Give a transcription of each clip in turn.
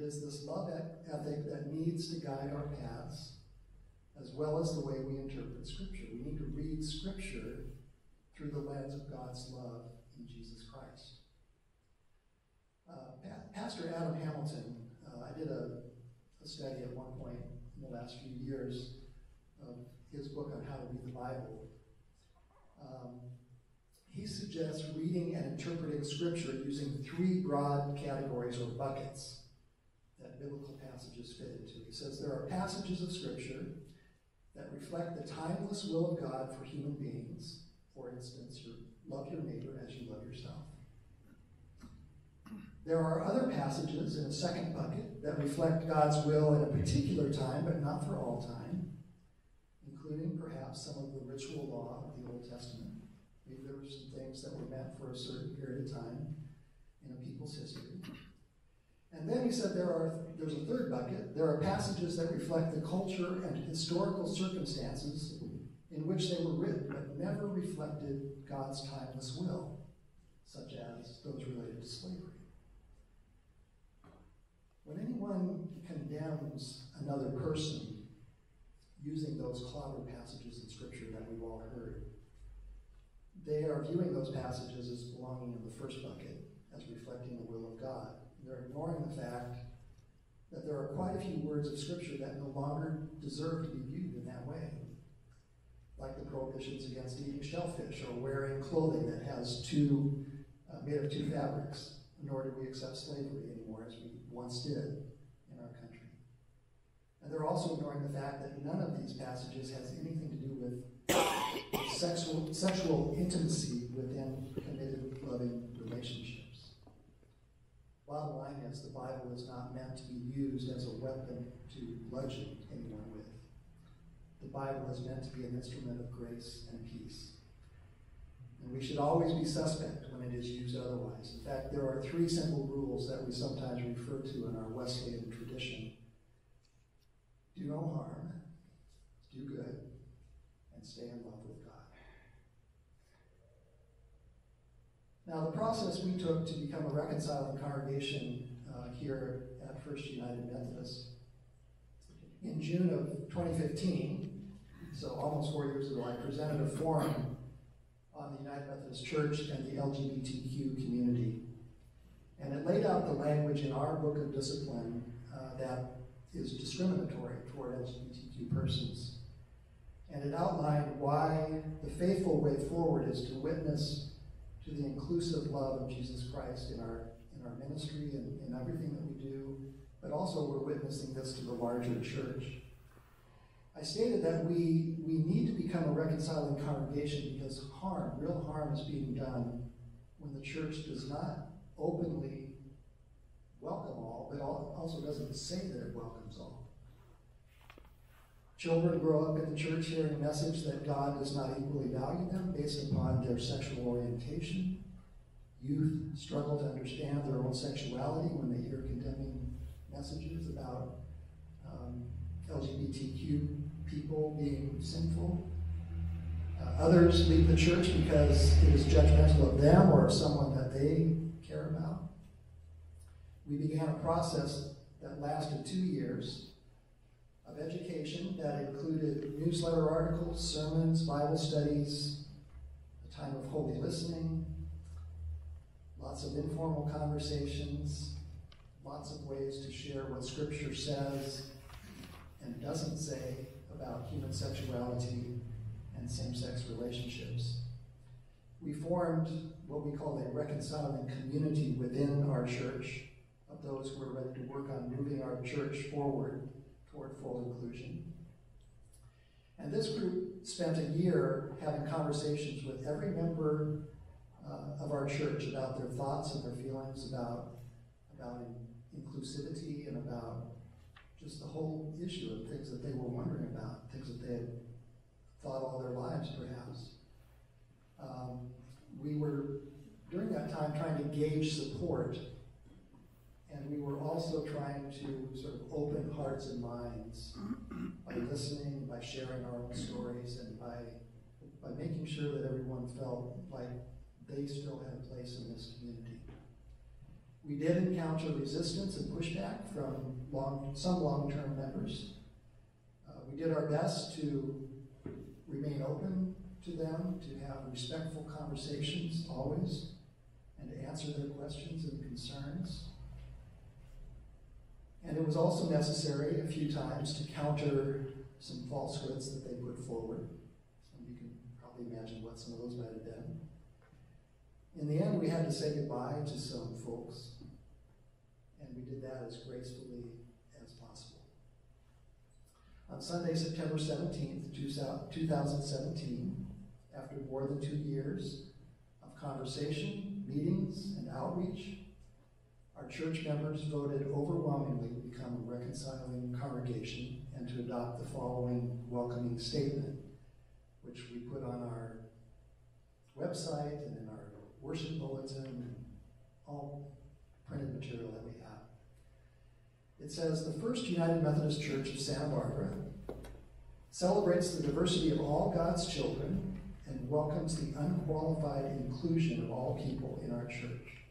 is this love ethic that needs to guide our paths, as well as the way we interpret Scripture. We need to read Scripture through the lens of God's love in Jesus Christ. Pastor Adam Hamilton, I did a study at one point in the last few years of his book on how to read the Bible. He suggests reading and interpreting Scripture using three broad categories or buckets that biblical passages fit into. He says there are passages of Scripture that reflect the timeless will of God for human beings. For instance, love your neighbor as you love yourself. There are other passages in a second bucket that reflect God's will at a particular time, but not for all time, including perhaps some of the ritual law of the Old Testament. Maybe there were some things that were meant for a certain period of time in a people's history. And then he said there's a third bucket. There are passages that reflect the culture and historical circumstances in which they were written, but never reflected God's timeless will, such as those related to slavery. When anyone condemns another person using those clobber passages in Scripture that we've all heard, they are viewing those passages as belonging in the first bucket, as reflecting the will of God. They're ignoring the fact that there are quite a few words of Scripture that no longer deserve to be viewed in that way, like the prohibitions against eating shellfish or wearing clothing that has made of two fabrics, nor do we accept slavery anymore as we once did in our country. And they're also ignoring the fact that none of these passages has anything to do with sexual intimacy within committed, loving relationships. Bottom line is, the Bible is not meant to be used as a weapon to bludgeon anyone with. The Bible is meant to be an instrument of grace and peace. And we should always be suspect when it is used otherwise. In fact, there are three simple rules that we sometimes refer to in our Wesleyan tradition. Do no harm, do good, and stay in love with God. Now, the process we took to become a reconciling congregation here at First United Methodist, in June of 2015, so almost 4 years ago, I presented a forum on the United Methodist Church and the LGBTQ community. And it laid out the language in our book of discipline that is discriminatory toward LGBTQ persons. And it outlined why the faithful way forward is to witness to the inclusive love of Jesus Christ in our ministry and in everything that we do, but also we're witnessing this to the larger church. I stated that we need to become a reconciling congregation because real harm is being done when the church does not openly welcome all, but also doesn't say that it welcomes all. Children grow up in the church hearing a message that God does not equally value them based upon their sexual orientation. Youth struggle to understand their own sexuality when they hear condemning messages about LGBTQ people being sinful. Others leave the church because it is judgmental of them or of someone that they care about. We began a process that lasted 2 years of education that included newsletter articles, sermons, Bible studies, a time of holy listening, lots of informal conversations, lots of ways to share what Scripture says and doesn't say about human sexuality and same-sex relationships. We formed what we call a reconciling community within our church of those who are ready to work on moving our church forward toward full inclusion. And this group spent a year having conversations with every member of our church about their thoughts and their feelings about inclusivity and about just the whole issue of things that they were wondering about, things that they had thought all their lives, perhaps. We were, during that time, trying to gauge support, and we were also trying to sort of open hearts and minds by listening, by sharing our own stories, and by making sure that everyone felt like they still had a place in this community. We did encounter resistance and pushback from some long-term members. We did our best to remain open to them, to have respectful conversations always, and to answer their questions and concerns. And it was also necessary a few times to counter some falsehoods that they put forward. And you can probably imagine what some of those might have been. In the end, we had to say goodbye to some folks, and we did that as gracefully as possible. On Sunday, September 17th, 2017, after more than 2 years of conversation, meetings, and outreach, our church members voted overwhelmingly to become a reconciling congregation and to adopt the following welcoming statement, which we put on our website and in our worship bulletin and all printed material that we have. It says, "The First United Methodist Church of Santa Barbara celebrates the diversity of all God's children and welcomes the unqualified inclusion of all people in our church.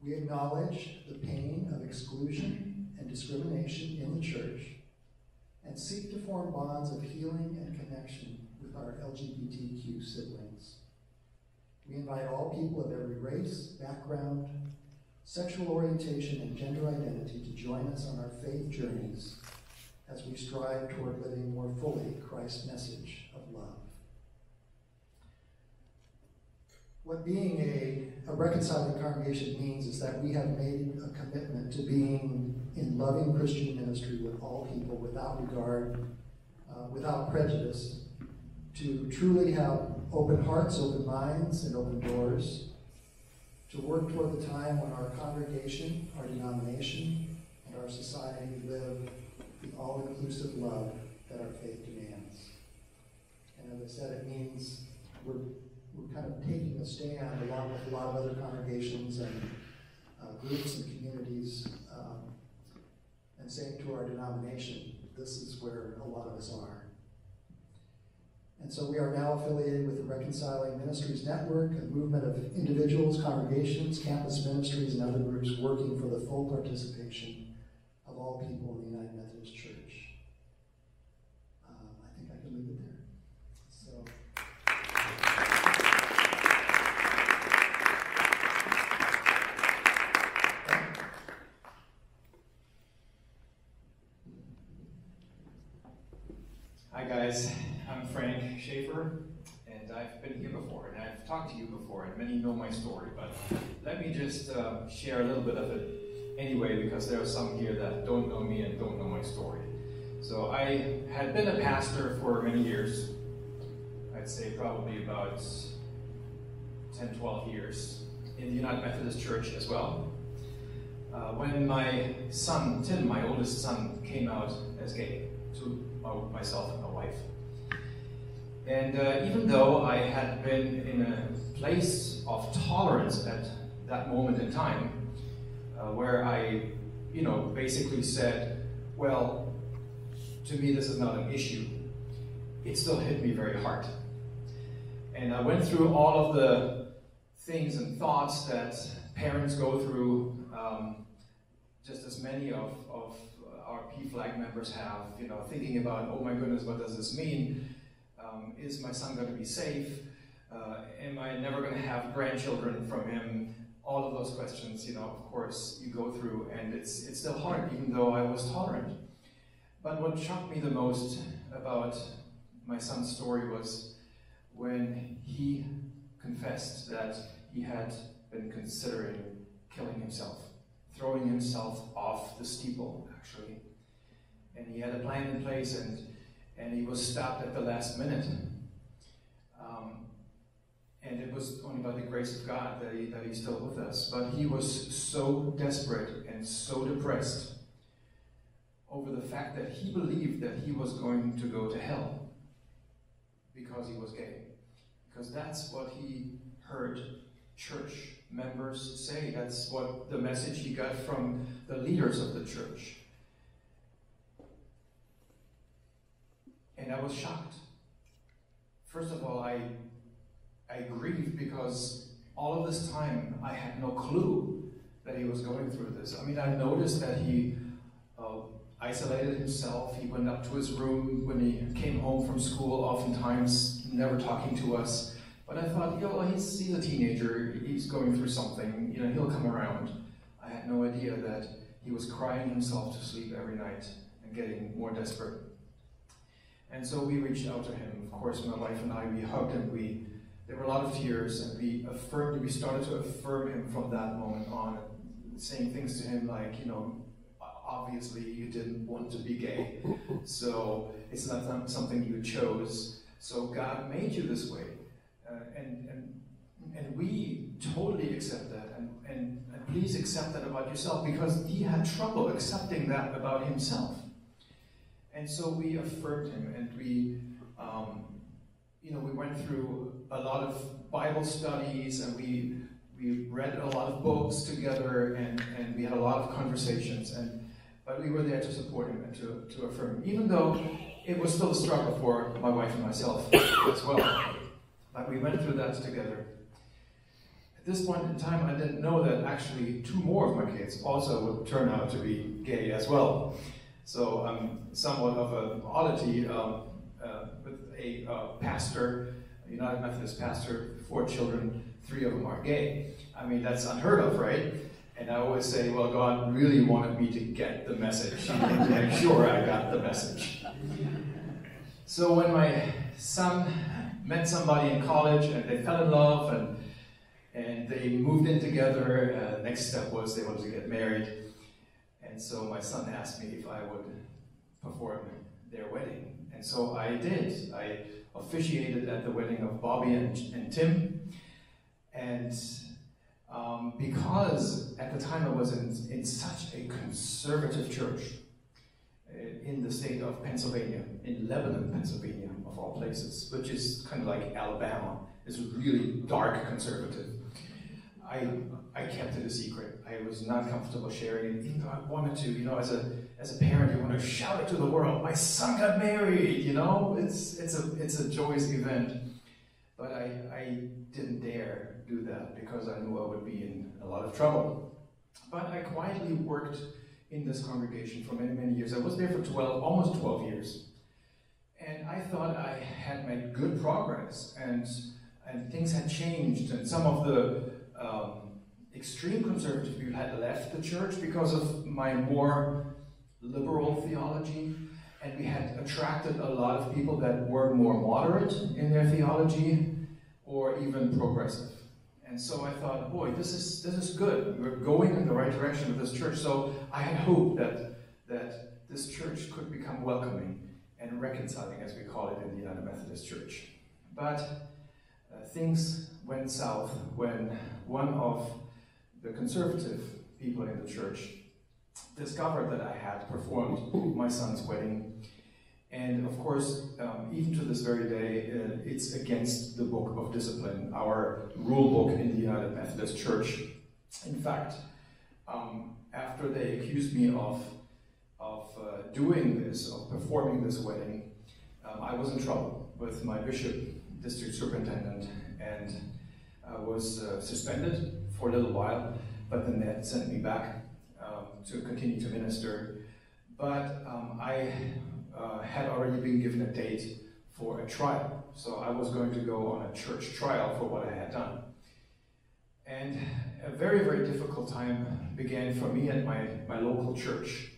We acknowledge the pain of exclusion and discrimination in the church and seek to form bonds of healing and connection with our LGBTQ siblings. We invite all people of every race, background, sexual orientation, and gender identity to join us on our faith journeys as we strive toward living more fully Christ's message of love." What being a reconciling congregation means is that we have made a commitment to being in loving Christian ministry with all people without regard, without prejudice, to truly have open hearts, open minds, and open doors, to work toward the time when our congregation, our denomination, and our society live the all-inclusive love that our faith demands. And as I said, it means we're kind of taking a stand along with a lot of other congregations and groups and communities and saying to our denomination, this is where a lot of us are. And so we are now affiliated with the Reconciling Ministries Network, a movement of individuals, congregations, campus ministries, and other groups working for the full participation of all people in the United Methodist Church. I think I can leave it there. So. Hi guys, I'm Frank Schaefer, and I've been here before, and I've talked to you before, and many know my story, but let me just share a little bit of it anyway, because there are some here that don't know me and don't know my story. So I had been a pastor for many years. I'd say probably about 10, 12 years in the United Methodist Church as well. When my son, Tim, my oldest son, came out as gay to myself and my wife. And even though I had been in a place of tolerance at that moment in time, where I, basically said, well, to me this is not an issue, it still hit me very hard. And I went through all of the things and thoughts that parents go through, just as many of our PFLAG members have, thinking about, oh my goodness, what does this mean? Is my son going to be safe? Am I never going to have grandchildren from him? All of those questions, of course, you go through, and it's still hard, even though I was tolerant. But what shocked me the most about my son's story was when he confessed that he had been considering killing himself, throwing himself off the steeple, actually. And he had a plan in place, and he was stopped at the last minute. And it was only by the grace of God that he's still with us. But he was so desperate and so depressed over the fact that he believed that he was going to go to hell because he was gay. Because that's what he heard church members say. That's what the message he got from the leaders of the church. And I was shocked. First of all, I grieved because all of this time I had no clue that he was going through this. I mean, I noticed that he isolated himself. He went up to his room when he came home from school, oftentimes never talking to us. But I thought, he's a teenager, he's going through something, he'll come around. I had no idea that he was crying himself to sleep every night and getting more desperate. And so we reached out to him. Of course, my wife and I, we hugged him. There were a lot of tears, and we started to affirm him from that moment on, saying things to him like, obviously you didn't want to be gay, so it's not something you chose. So God made you this way, and we totally accept that, and please accept that about yourself, because he had trouble accepting that about himself. And so we affirmed him, and we went through a lot of Bible studies, and we read a lot of books together, and we had a lot of conversations, but we were there to support him and to affirm him, even though it was still a struggle for my wife and myself as well. But we went through that together. At this point in time, I didn't know that actually 2 more of my kids also would turn out to be gay as well. So I'm somewhat of an oddity with a pastor, a United Methodist pastor, 4 children, 3 of them are gay. I mean, that's unheard of, right? And I always say, well, God really wanted me to get the message. I'm sure I got the message. So when my son met somebody in college and they fell in love and they moved in together, next step was they wanted to get married. And so my son asked me if I would perform their wedding. And so I did. I officiated at the wedding of Bobby and Tim. And because at the time I was in such a conservative church in the state of Pennsylvania, in Lebanon, Pennsylvania, of all places, which is kind of like Alabama. It's really dark conservative. I kept it a secret. I was not comfortable sharing it, even though I wanted to. As a parent, you want to shout it to the world. My son got married. It's a joyous event. But I didn't dare do that because I knew I would be in a lot of trouble. But I quietly worked in this congregation for many, many years. I was there for almost 12 years. And I thought I had made good progress, and things had changed, and some of the extreme conservative people had left the church because of my more liberal theology, and we had attracted a lot of people that were more moderate in their theology or even progressive. And so I thought, boy, this is good. We're going in the right direction with this church. So I had hoped that this church could become welcoming and reconciling, as we call it in the United Methodist Church. But things went south when one of the conservative people in the church discovered that I had performed my son's wedding. And of course, even to this very day, it's against the Book of Discipline, our rule book in the United Methodist Church. In fact, after they accused me of doing this, of performing this wedding, I was in trouble with my bishop, district superintendent, and I was suspended for a little while, but then they sent me back to continue to minister. But I had already been given a date for a trial, so I was going to go on a church trial for what I had done. And a very, very difficult time began for me at my local church.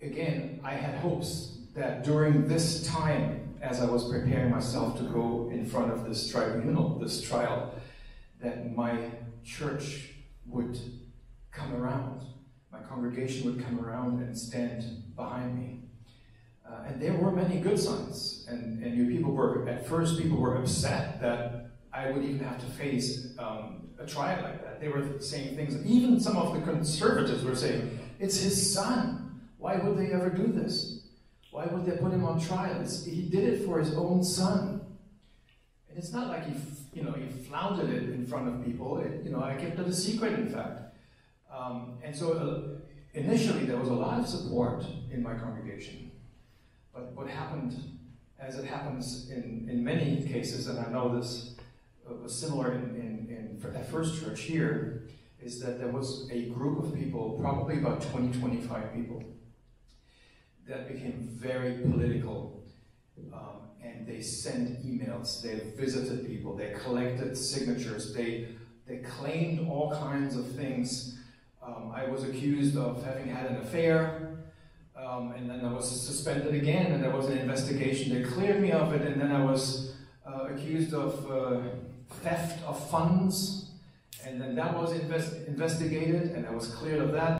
Again, I had hopes that during this time, as I was preparing myself to go in front of this tribunal, this trial, that my church would come around, my congregation would come around and stand behind me. And there were many good signs, and people were upset that I would even have to face a trial like that. They were saying things, even some of the conservatives were saying, it's his son. Why would they ever do this? Why would they put him on trial? He did it for his own son. And it's not like he flaunted it in front of people. I kept it a secret, in fact. And so initially there was a lot of support in my congregation. But what happened, as it happens in many cases, and I know this was similar at First Church here is that there was a group of people, probably about 20-25 people, that became very political, and they sent emails, they visited people, they collected signatures, they claimed all kinds of things. I was accused of having had an affair, and then I was suspended again, and there was an investigation. They cleared me of it, and then I was accused of theft of funds, and then that was investigated, and I was cleared of that.